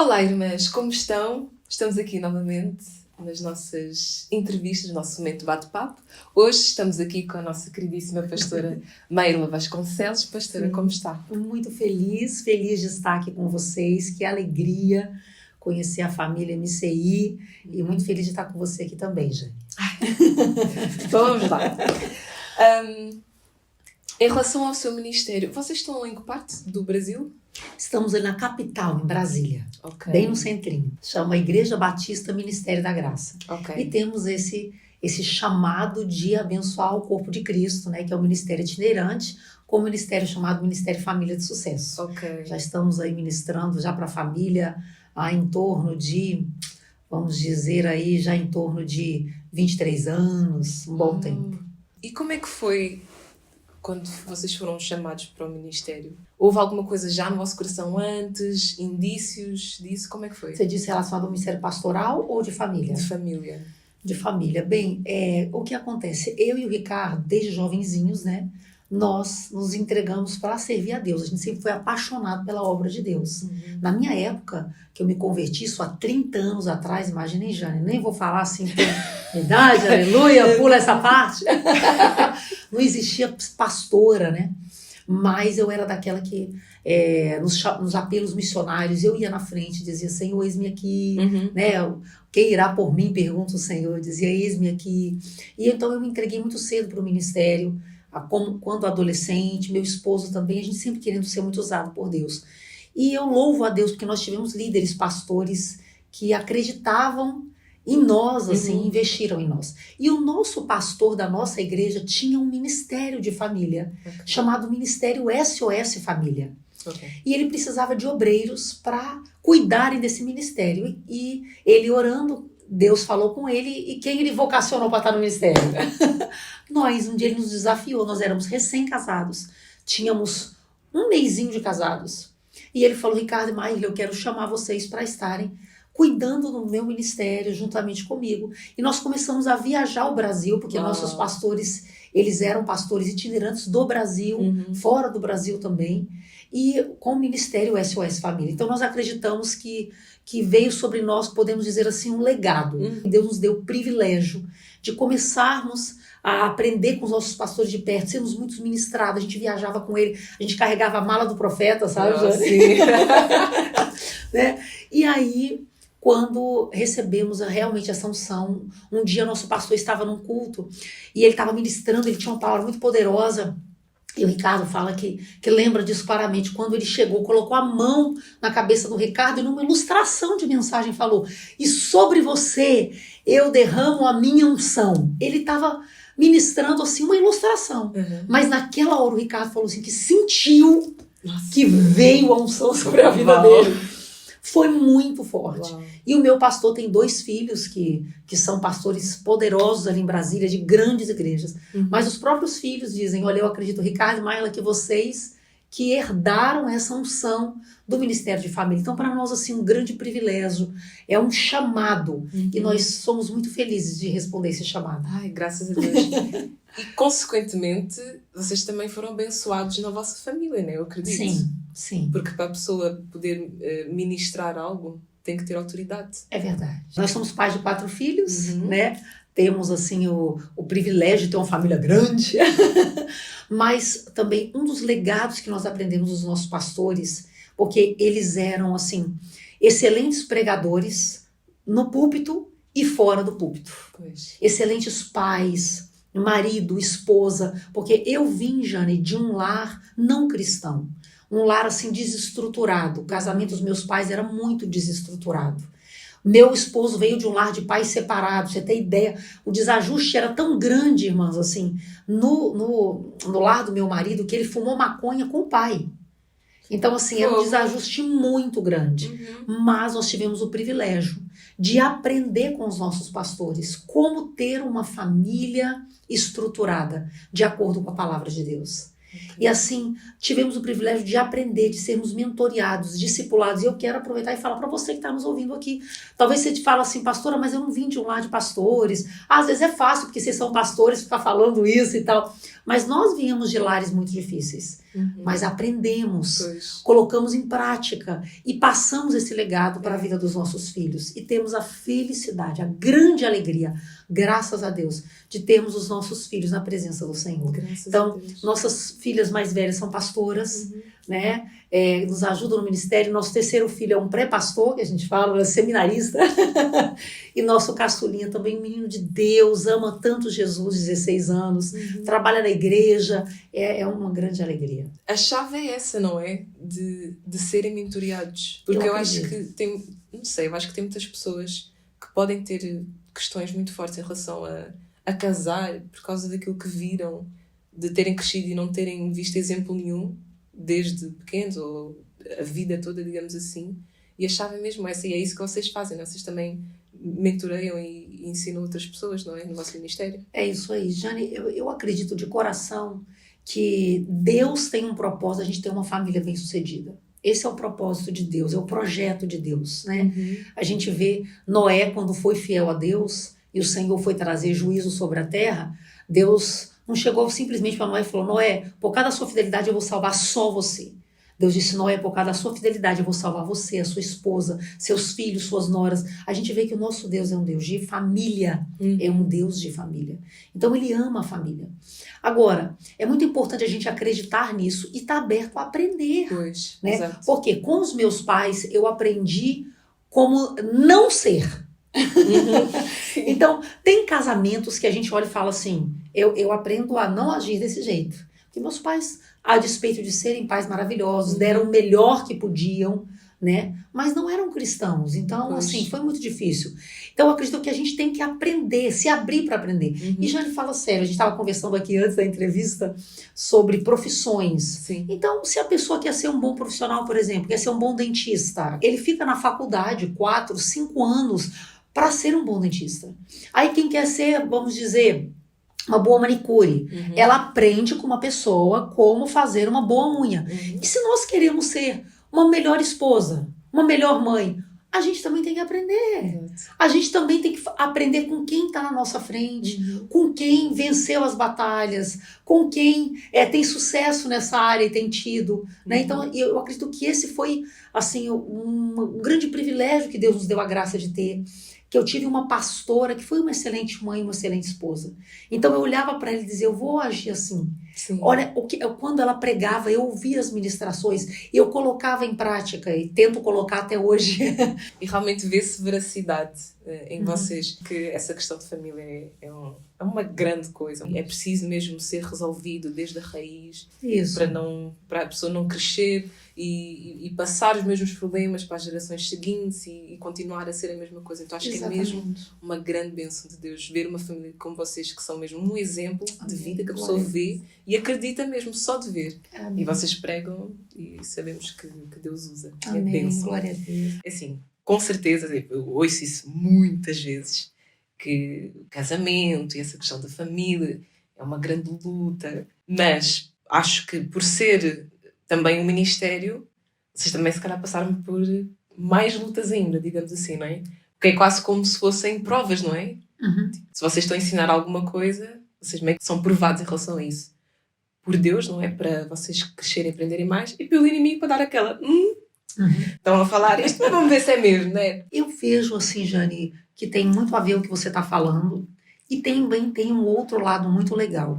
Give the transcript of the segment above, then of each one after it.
Olá, irmãs, como estão? Estamos aqui novamente nas nossas entrevistas, no nosso momento de bate-papo. Hoje estamos aqui com a nossa queridíssima pastora Meirla Vasconcelos. Pastora, Sim. como está? Muito feliz de estar aqui com vocês. Que alegria conhecer a família MCI e muito feliz de estar com você aqui também, Jane. Vamos lá. Em relação ao seu ministério, vocês estão em que parte do Brasil? Estamos ali na capital, em Brasília, Ok. bem no centrinho. Chama Igreja Batista Ministério da Graça. Ok. E temos esse chamado de abençoar o corpo de Cristo, né, que é o ministério itinerante, com o ministério chamado Ministério Família de Sucesso. Ok. Já estamos aí ministrando já para a família há em torno de, vamos dizer aí, já em torno de 23 anos, um bom tempo. E como é que foi quando vocês foram chamados para o ministério? Houve alguma coisa já no vosso coração antes? Indícios disso? Como é que foi? Você disse relacionado ao ministério pastoral ou de família? De família. De família. Bem, o que acontece? Eu e o Ricardo, desde jovenzinhos, né? Nós nos entregamos para servir a Deus. A gente sempre foi apaixonado pela obra de Deus. Na minha época, que eu me converti, isso há 30 anos atrás, imaginem, Jane, nem vou falar assim por idade, aleluia, pula essa parte. Não existia pastora, né? Mas eu era daquela que, nos apelos missionários, eu ia na frente, dizia, Senhor, eis-me aqui, né? Quem irá por mim, pergunta o Senhor, eu dizia, eis-me aqui. E então eu me entreguei muito cedo para o ministério, quando adolescente, meu esposo também, a gente sempre querendo ser muito usado por Deus. E eu louvo a Deus porque nós tivemos líderes, pastores que acreditavam em nós, assim, investiram em nós. E o nosso pastor da nossa igreja tinha um ministério de família, chamado Ministério SOS Família. Okay. E ele precisava de obreiros para cuidarem desse ministério. E ele orando, Deus falou com ele, e quem ele vocacionou para estar no ministério? Nós, um dia ele nos desafiou, nós éramos recém-casados, tínhamos um mesinho de casados. E ele falou, Ricardo e Maíra, eu quero chamar vocês para estarem cuidando do meu ministério juntamente comigo. E nós começamos a viajar o Brasil, porque nossos pastores, eles eram pastores itinerantes do Brasil, fora do Brasil também, e com o Ministério SOS Família. Então nós acreditamos que veio sobre nós, podemos dizer assim, um legado. Deus nos deu o privilégio de começarmos a aprender com os nossos pastores de perto, sermos muito ministrados, a gente viajava com ele, a gente carregava a mala do profeta, sabe? Sim. Né? E aí, quando recebemos realmente essa unção, um dia nosso pastor estava num culto e ele estava ministrando, ele tinha uma palavra muito poderosa. E o Ricardo fala que lembra disso claramente. Quando ele chegou, colocou a mão na cabeça do Ricardo e numa ilustração de mensagem falou, e sobre você eu derramo a minha unção. Ele estava ministrando assim uma ilustração. Mas naquela hora o Ricardo falou assim, que sentiu que veio a unção sobre a vida dele. Foi muito forte. Uau. E o meu pastor tem 2 filhos que são pastores poderosos ali em Brasília, de grandes igrejas. Mas os próprios filhos dizem, olha, eu acredito, Ricardo e Maíra, que vocês que herdaram essa unção do Ministério de Família. Então, para nós, assim, um grande privilégio. É um chamado. E nós somos muito felizes de responder esse chamado. Ai, graças a Deus. E, consequentemente, vocês também foram abençoados na vossa família, né? Eu acredito. Sim. Porque para a pessoa poder ministrar algo, tem que ter autoridade. É verdade. Nós somos pais de 4 filhos, né? Temos, assim, o privilégio de ter uma família grande. Mas também um dos legados que nós aprendemos dos nossos pastores, porque eles eram, assim, excelentes pregadores no púlpito e fora do púlpito. Pois. Excelentes pais, marido, esposa, porque eu vim, Jane, de um lar não cristão, um lar assim desestruturado. O casamento dos meus pais era muito desestruturado. Meu esposo veio de um lar de pais separados, você tem ideia, o desajuste era tão grande, irmãs, assim, no lar do meu marido, que ele fumou maconha com o pai. Então, assim, era um desajuste muito grande. Mas nós tivemos o privilégio de aprender com os nossos pastores como ter uma família estruturada, de acordo com a palavra de Deus. E assim, tivemos o privilégio de aprender, de sermos mentoreados, discipulados. E eu quero aproveitar e falar para você que está nos ouvindo aqui. Talvez você te fale assim, pastora, mas eu não vim de um lar de pastores. Às vezes é fácil, porque vocês são pastores, ficar falando isso e tal. Mas nós viemos de lares muito difíceis. mas aprendemos, Pois. colocamos em prática e passamos esse legado para a vida dos nossos filhos. E temos a felicidade, a grande alegria, graças a Deus, de termos os nossos filhos na presença do Senhor. Graças a Então, Deus. nossas filhas mais velhas são pastoras, né? Nos ajudam no ministério. Nosso terceiro filho é um pré-pastor, que a gente fala, seminarista. E nosso caçulinha também, um menino de Deus, ama tanto Jesus, 16 anos, trabalha na igreja. É uma grande alegria. A chave é essa, não é? De serem mentoreados. Porque eu acho que tem, não sei, eu acho que tem muitas pessoas que podem ter questões muito fortes em relação a casar por causa daquilo que viram, de terem crescido e não terem visto exemplo nenhum desde pequenos, ou a vida toda, digamos assim. E a chave é mesmo essa, e é isso que vocês fazem, não? Vocês também mentoreiam e ensinam outras pessoas, não é? No vosso ministério. É isso aí, Jane. Eu acredito de coração que Deus tem um propósito, a gente ter uma família bem-sucedida. Esse é o propósito de Deus, é o projeto de Deus, né? A gente vê Noé, quando foi fiel a Deus e o Senhor foi trazer juízo sobre a terra, Deus não chegou simplesmente para Noé e falou: Noé, por causa da sua fidelidade eu vou salvar só você. Deus disse: Noé, por causa da sua fidelidade eu vou salvar você, a sua esposa, seus filhos, suas noras. A gente vê que o nosso Deus é um Deus de família, é um Deus de família. Então ele ama a família. Agora, é muito importante a gente acreditar nisso e estar aberto a aprender. Pois, Né? exato. Porque com os meus pais eu aprendi como não ser. Então, tem casamentos que a gente olha e fala assim: eu aprendo a não agir desse jeito. Porque meus pais, a despeito de serem pais maravilhosos, deram o melhor que podiam, né? Mas não eram cristãos. Então, Pois. assim, foi muito difícil. Então, eu acredito que a gente tem que aprender, se abrir para aprender. E já lhe falo sério, a gente estava conversando aqui antes da entrevista sobre profissões. Sim. Então, se a pessoa quer ser um bom profissional, por exemplo, quer ser um bom dentista, ele fica na faculdade 4, 5 anos para ser um bom dentista. Aí quem quer ser, vamos dizer, uma boa manicure, ela aprende com uma pessoa como fazer uma boa unha. E se nós queremos ser uma melhor esposa, uma melhor mãe, a gente também tem que aprender. Exato. A gente também tem que aprender com quem está na nossa frente, com quem venceu as batalhas, com quem tem sucesso nessa área e tem tido. Né? Então, eu acredito que esse foi assim, um grande privilégio que Deus nos deu a graça de ter. Que eu tive uma pastora que foi uma excelente mãe, uma excelente esposa. Então eu olhava para ela e dizia: eu vou agir assim. Sim. Olha, quando ela pregava, eu ouvia as ministrações e eu colocava em prática e tento colocar até hoje. E realmente vê-se veracidade em vocês, que essa questão de família é uma grande coisa. É preciso mesmo ser resolvido desde a raiz. Isso. Para a pessoa não crescer e passar os mesmos problemas para as gerações seguintes e continuar a ser a mesma coisa. Então acho Exatamente. que é mesmo uma grande bênção de Deus ver uma família como vocês, que são mesmo um exemplo de vida que a pessoa vê e acredita mesmo só de ver. Amém. E vocês pregam e sabemos que Deus usa. Amém. É bênção. Glória a Deus. Assim, com certeza, eu ouço isso muitas vezes, que o casamento e essa questão da família é uma grande luta, mas acho que por ser também um ministério, vocês também se calhar passaram por mais lutas ainda, digamos assim, não é? Porque é quase como se fossem provas, não é? Se vocês estão a ensinar alguma coisa, vocês meio que são provados em relação a isso. Por Deus, não é? Para vocês crescerem e aprenderem mais, e pelo inimigo para dar aquela... Estão a falar isto, mas vamos ver se é mesmo, não é? Eu vejo assim, Jane, que tem muito a ver com o que você está falando e também tem um outro lado muito legal.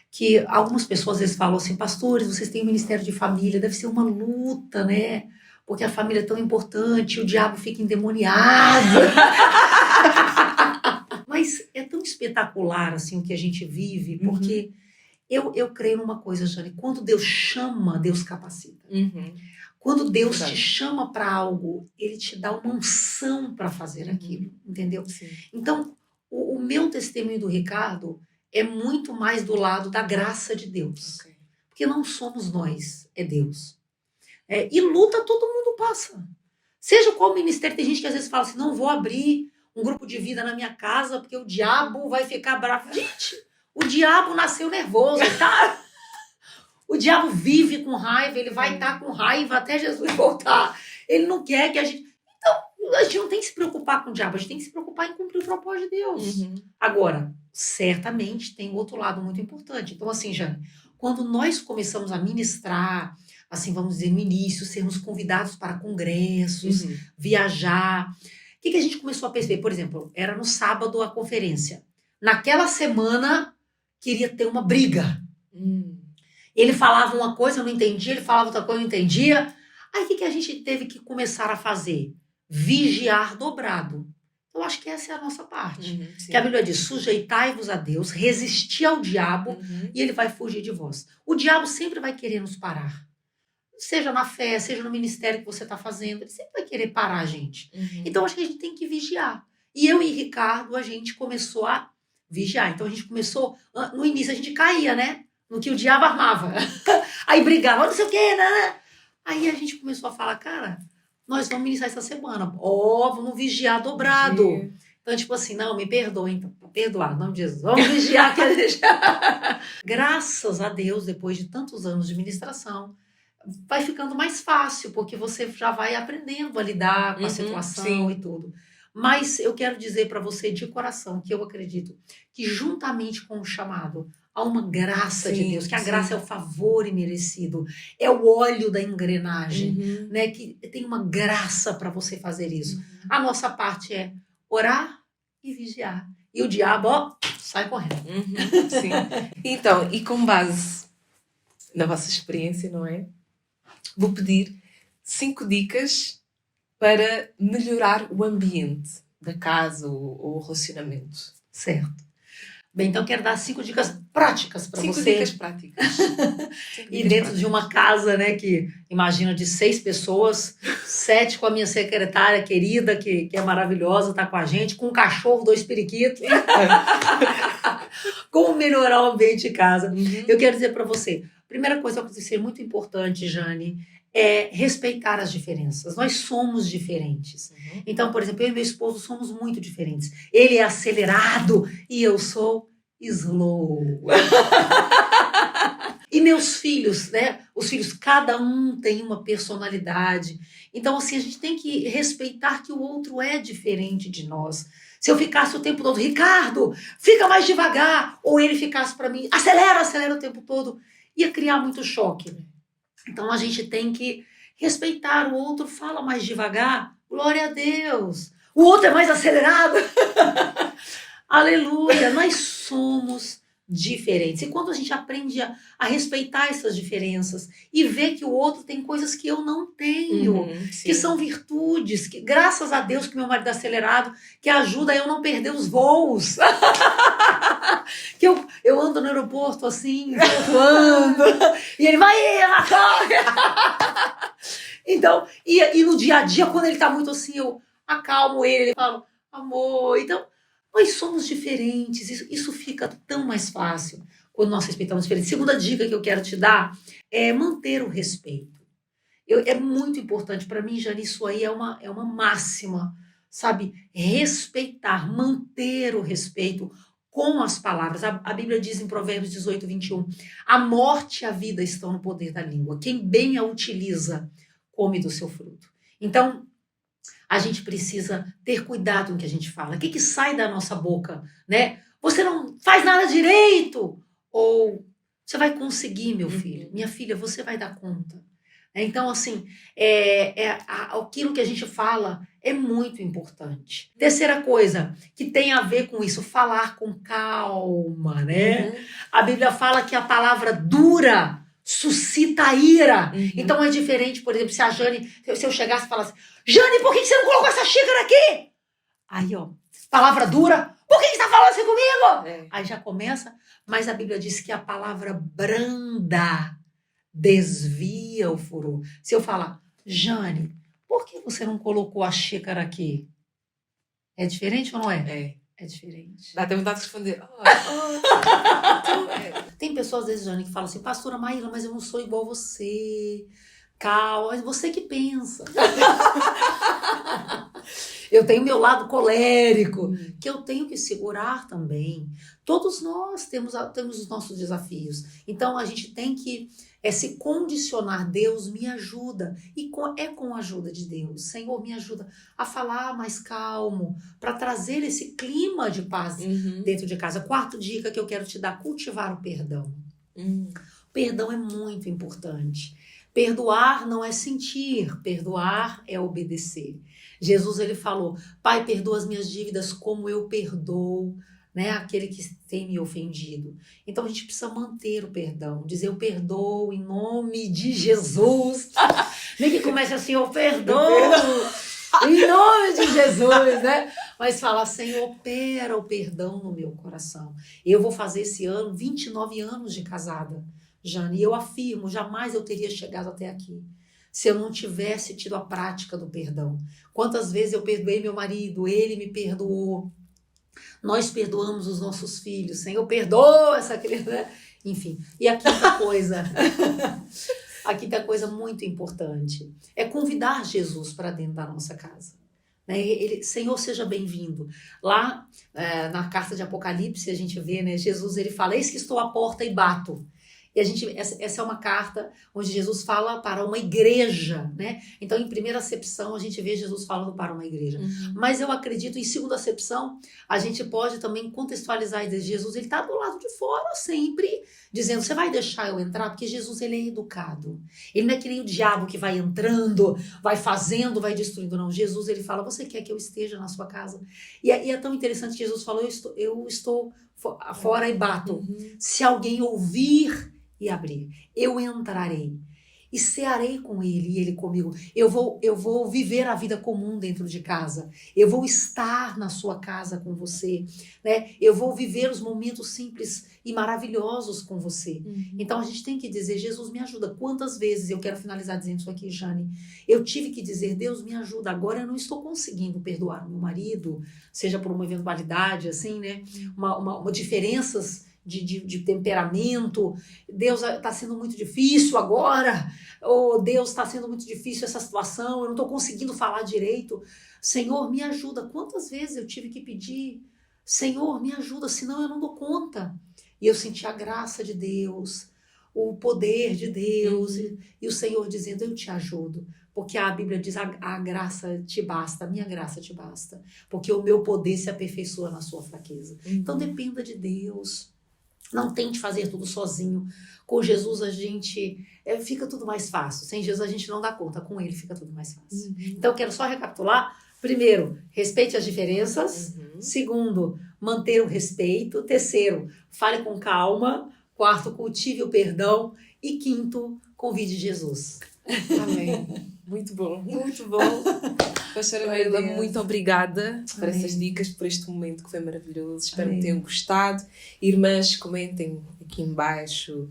Que algumas pessoas às vezes falam assim: pastores, vocês têm um ministério de família, deve ser uma luta, né? Porque a família é tão importante, o diabo fica endemoniado. Mas é tão espetacular assim o que a gente vive, porque eu creio numa coisa, Jane: quando Deus chama, Deus capacita. Quando Deus te chama para algo, Ele te dá uma unção para fazer aquilo, entendeu? Sim. Então, o meu testemunho do Ricardo é muito mais do lado da graça de Deus. Okay. Porque não somos nós, é Deus. E luta todo mundo passa. Seja qual ministério, tem gente que às vezes fala assim: não vou abrir um grupo de vida na minha casa porque o diabo vai ficar bravo. Gente, o diabo nasceu nervoso, tá? O diabo vive com raiva, ele vai estar com raiva até Jesus voltar. Ele não quer que a gente... Então, a gente não tem que se preocupar com o diabo, a gente tem que se preocupar em cumprir o propósito de Deus. Agora, certamente tem outro lado muito importante. Então, assim, Jane, quando nós começamos a ministrar, assim, vamos dizer, no início, sermos convidados para congressos, viajar, o que a gente começou a perceber? Por exemplo, era no sábado a conferência. Naquela semana, queria ter uma briga. Ele falava uma coisa, eu não entendia, ele falava outra coisa, eu não entendia. Aí o que a gente teve que começar a fazer? Vigiar dobrado. Eu acho que essa é a nossa parte. Que a Bíblia diz, sujeitai-vos a Deus, resisti ao diabo e ele vai fugir de vós. O diabo sempre vai querer nos parar. Seja na fé, seja no ministério que você está fazendo, ele sempre vai querer parar a gente. Então, acho que a gente tem que vigiar. E eu e Ricardo, a gente começou a vigiar. Então, a gente começou, no início, a gente caía, né? No que o diabo armava. Aí brigava, não sei o quê, né? Aí a gente começou a falar, cara, nós vamos ministrar essa semana. Vamos vigiar dobrado. Então, tipo assim, não, me perdoem, então, perdoar, não diz, vamos vigiar. Graças a Deus, depois de tantos anos de ministração, vai ficando mais fácil, porque você já vai aprendendo a lidar com a situação e tudo. Mas eu quero dizer para você de coração que eu acredito que juntamente com o chamado há uma graça de Deus, que a graça é o favor imerecido, é o óleo da engrenagem, né? Que tem uma graça para você fazer isso. A nossa parte é orar e vigiar. E o diabo, sai correndo. Sim. Então, e com base na vossa experiência, não é? Vou pedir 5 dicas para melhorar o ambiente da casa ou o relacionamento. Certo. Bem, então quero dar 5 dicas práticas para você. 5 dicas práticas. E dentro de uma casa, né, que imagina de 6 pessoas, 7 com a minha secretária querida, que é maravilhosa, tá com a gente, com um cachorro, 2 periquitos. Como melhorar o ambiente de casa. Eu quero dizer para você, primeira coisa que vai ser muito importante, Jane, é respeitar as diferenças. Nós somos diferentes. Então, por exemplo, eu e meu esposo somos muito diferentes. Ele é acelerado e eu sou slow. E meus filhos, né? Os filhos, cada um tem uma personalidade. Então, assim, a gente tem que respeitar que o outro é diferente de nós. Se eu ficasse o tempo todo, Ricardo, fica mais devagar, ou ele ficasse para mim, acelera o tempo todo, ia criar muito choque. Então, a gente tem que respeitar o outro, fala mais devagar, glória a Deus. O outro é mais acelerado. Aleluia, nós somos diferentes. E quando a gente aprende a respeitar essas diferenças e ver que o outro tem coisas que eu não tenho, que são virtudes, que graças a Deus que meu marido é acelerado, que ajuda eu não perder os voos. Que eu ando no aeroporto assim, voando, e ele vai, então, e no dia a dia, quando ele tá muito assim, eu acalmo ele falo, amor, então, nós somos diferentes, isso fica tão mais fácil quando nós respeitamos diferente. Segunda dica que eu quero te dar é manter o respeito. É muito importante para mim, Jane, isso aí é uma máxima, sabe? Respeitar, manter o respeito com as palavras. A Bíblia diz em Provérbios 18, 21, a morte e a vida estão no poder da língua. Quem bem a utiliza, come do seu fruto. Então, a gente precisa ter cuidado com o que a gente fala. O que sai da nossa boca, né? Você não faz nada direito. Ou você vai conseguir, meu filho. Minha filha, você vai dar conta. Então, assim, aquilo que a gente fala é muito importante. Terceira coisa que tem a ver com isso, falar com calma, né? A Bíblia fala que a palavra dura suscita ira. Então é diferente, por exemplo, se eu chegasse e falasse, Jane, por que você não colocou essa xícara aqui? Aí, ó, palavra dura, por que você está falando assim comigo? Aí já começa, mas a Bíblia diz que a palavra branda desvia o furor. Se eu falar, Jane, por que você não colocou a xícara aqui? É diferente ou não é? É diferente. Dá até vontade de responder. Tem pessoas, às vezes, Jane, que falam assim, pastora Maíla, mas eu não sou igual a você. Calma, você que pensa. Eu tenho meu lado colérico, que eu tenho que segurar também. Todos nós temos os nossos desafios. Então, a gente tem que se condicionar. Deus me ajuda. E com a ajuda de Deus. Senhor, me ajuda a falar mais calmo, para trazer esse clima de paz dentro de casa. Quarta dica que eu quero te dar, cultivar o perdão. Perdão é muito importante. Perdoar não é sentir, perdoar é obedecer. Jesus, ele falou, Pai, perdoa as minhas dívidas como eu perdoo, né, aquele que tem me ofendido. Então a gente precisa manter o perdão, dizer eu perdoo em nome de Jesus. Nem que comece assim, eu perdoo em nome de Jesus, né? Mas fala, Senhor, opera o perdão no meu coração. Eu vou fazer esse ano 29 anos de casada, Jane, e eu afirmo, jamais eu teria chegado até aqui se eu não tivesse tido a prática do perdão. Quantas vezes eu perdoei meu marido, ele me perdoou. Nós perdoamos os nossos filhos, Senhor, perdoa essa criança, né? Enfim. E a quinta coisa, a quinta coisa muito importante, é convidar Jesus para dentro da nossa casa. Né? Senhor, seja bem-vindo. Lá na carta de Apocalipse, a gente vê, né, Jesus, ele fala, eis que estou à porta e bato. E essa é uma carta onde Jesus fala para uma igreja, né? Então, em primeira acepção, a gente vê Jesus falando para uma igreja. Mas eu acredito, em segunda acepção, a gente pode também contextualizar e dizer, Jesus, ele está do lado de fora sempre, dizendo, você vai deixar eu entrar? Porque Jesus, ele é educado. Ele não é que nem o diabo que vai entrando, vai fazendo, vai destruindo, não. Jesus, ele fala, você quer que eu esteja na sua casa? E é tão interessante que Jesus falou, eu estou fora e bato. Se alguém ouvir e abrir, eu entrarei e cearei com ele e ele comigo. Eu vou viver a vida comum dentro de casa. Eu vou estar na sua casa com você, né? Eu vou viver os momentos simples e maravilhosos com você. Então a gente tem que dizer, Jesus, me ajuda. Quantas vezes, eu quero finalizar dizendo isso aqui, Jane, eu tive que dizer, Deus, me ajuda. Agora eu não estou conseguindo perdoar o meu marido, seja por uma eventualidade, assim, né? Uma diferenças de temperamento, Deus, está sendo muito difícil agora, ou Deus, está sendo muito difícil essa situação, eu não estou conseguindo falar direito, Senhor, me ajuda. Quantas vezes eu tive que pedir, Senhor, me ajuda, senão eu não dou conta. E eu senti a graça de Deus, o poder de Deus, e o Senhor dizendo, eu te ajudo. Porque a Bíblia diz, a graça te basta, a minha graça te basta, porque o meu poder se aperfeiçoa na sua fraqueza. Então dependa de Deus. Não tente fazer tudo sozinho. Com Jesus a gente fica tudo mais fácil. Sem Jesus a gente não dá conta. Com ele fica tudo mais fácil. Então eu quero só recapitular. Primeiro, respeite as diferenças. Segundo, manter o respeito. Terceiro, fale com calma. Quarto, cultive o perdão. E quinto, convide Jesus. Amém. Muito bom, muito bom. Pastora Marília, muito obrigada por essas dicas, por este momento que foi maravilhoso. Espero que tenham gostado. Irmãs, comentem aqui em baixo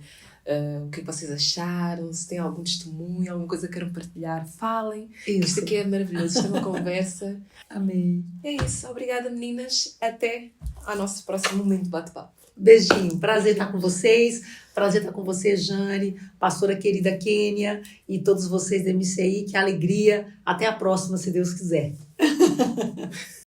o que vocês acharam, se tem algum testemunho, alguma coisa que queiram partilhar, falem. Isto aqui é maravilhoso, isto é uma conversa. Amém. É isso, obrigada meninas. Até ao nosso próximo momento de bate-papo. Beijinho, prazer estar com vocês, prazer estar com você, Jane, pastora querida Kênia e todos vocês da MCI, que alegria, até a próxima, se Deus quiser.